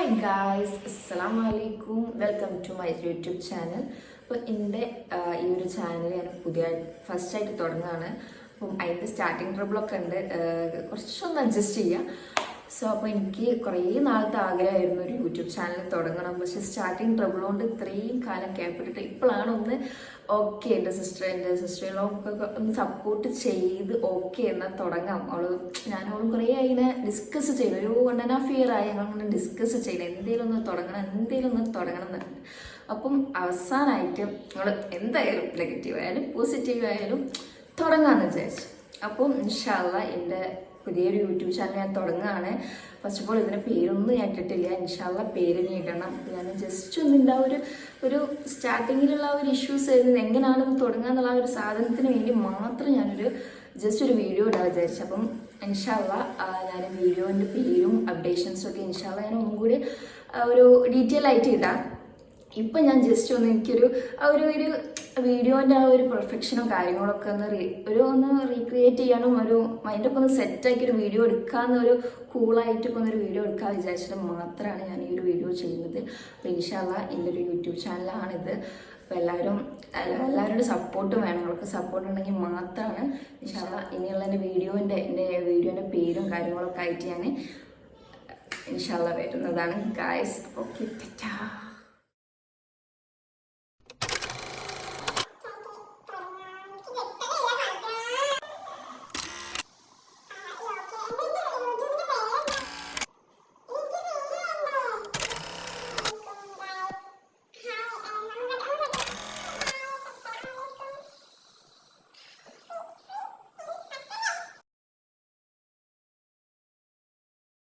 Hi guys, അസ്സലാമു അലൈക്കും. Welcome to my YouTube channel. അപ്പോൾ എൻ്റെ ഈ ഒരു ചാനൽ ഞാൻ ഫസ്റ്റായിട്ട് തുടങ്ങുകയാണ്. അപ്പം അതിൻ്റെ സ്റ്റാർട്ടിങ് ട്രബിളൊക്കെ ഉണ്ട്, കുറച്ചൊന്ന് അഡ്ജസ്റ്റ് ചെയ്യുക. സോ അപ്പോൾ എനിക്ക് കുറേ നാളത്തെ ആഗ്രഹമായിരുന്നു ഒരു യൂട്യൂബ് ചാനൽ തുടങ്ങണം. പക്ഷേ സ്റ്റാർട്ടിങ് ട്രബിൾ കൊണ്ട് ഇത്രയും കാലം കേൾപ്പിട്ടിട്ട് ഇപ്പോഴാണ് ഒന്ന് ഓക്കെ എൻ്റെ സിസ്റ്ററിനൊക്കെ ഒന്ന് സപ്പോർട്ട് ചെയ്ത് ഓക്കെ എന്നാൽ തുടങ്ങാം. ഞാനവളും കുറേ അതിനെ ഡിസ്കസ് ചെയ്തു. ഒരു 1.5 year ആയി ഞങ്ങളിങ്ങനെ ഡിസ്കസ് ചെയ്യണം, എന്തെങ്കിലും ഒന്ന് തുടങ്ങണം എന്നുണ്ട്. അപ്പം അവസാനമായിട്ട് നമ്മൾ എന്തായാലും നെഗറ്റീവ് ആയാലും പോസിറ്റീവ് ആയാലും തുടങ്ങാമെന്ന് വിചാരിച്ചു. അപ്പം ഇൻഷാ അല്ലാഹ് എൻ്റെ പുതിയൊരു യൂട്യൂബ് ചാനൽ ഞാൻ തുടങ്ങുകയാണ്. ഫസ്റ്റ് ഓഫ് ഓൾ ഇതിന് പേരൊന്നും ഞാൻ ഇട്ടിട്ടില്ല. ഇൻഷാ അല്ലാഹ് പേര് ഇനി ഇടണം. ഞാൻ ജസ്റ്റ് ഒന്നിൻ്റെ ഒരു സ്റ്റാർട്ടിങ്ങിലുള്ള ഒരു ഇഷ്യൂസ് ആയിരുന്നു, എങ്ങനെയാണ് ഇത് തുടങ്ങുക എന്നുള്ള ഒരു സാധനത്തിന് വേണ്ടി മാത്രം ഞാനൊരു ജസ്റ്റ് ഒരു വീഡിയോ ഇടാൻ വിചാരിച്ചു. അപ്പം ഇൻഷാ അല്ലാഹ് ഞാൻ വീഡിയോൻ്റെ പേരും അപ്ഡേഷൻസും ഒക്കെ ഇൻഷാ അല്ലാഹ് ഞാൻ ഒന്നും കൂടി ഒരു ഡീറ്റെയിൽ ആയിട്ട് ഇടാം. ഇപ്പം ഞാൻ ജസ്റ്റ് ഒന്ന് എനിക്കൊരു ഒരു വീഡിയോൻ്റെ ഒരു പെർഫെക്ഷനും കാര്യങ്ങളൊക്കെ ഒന്ന് റീക്രിയേറ്റ് ചെയ്യാനും ഒരു മൈൻഡൊക്കെ ഒന്ന് സെറ്റാക്കി ഒരു വീഡിയോ എടുക്കാമെന്നൊരു കൂളായിട്ടൊക്കെ ഒന്നൊരു വീഡിയോ എടുക്കാൻ വിചാരിച്ചിട്ട് മാത്രമാണ് ഞാൻ ഈ ഒരു വീഡിയോ ചെയ്യുന്നത്. അപ്പോൾ ഇൻഷാ അല്ലാഹ് എൻ്റെ ഒരു യൂട്യൂബ് ചാനലാണിത്. അപ്പോൾ എല്ലാവരുടെ സപ്പോർട്ടും വേണം. നിങ്ങൾക്ക് സപ്പോർട്ട് ഉണ്ടെങ്കിൽ മാത്രമാണ് ഇൻഷാ അല്ലാഹ് ഇനിയുള്ള എൻ്റെ വീഡിയോൻ്റെ പേരും കാര്യങ്ങളൊക്കെ ആയിട്ട് ഞാൻ ഇൻഷാ അല്ലാഹ് വരുന്നതാണ് ഗായ്സ്. ഓക്കെ, ടാറ്റാ.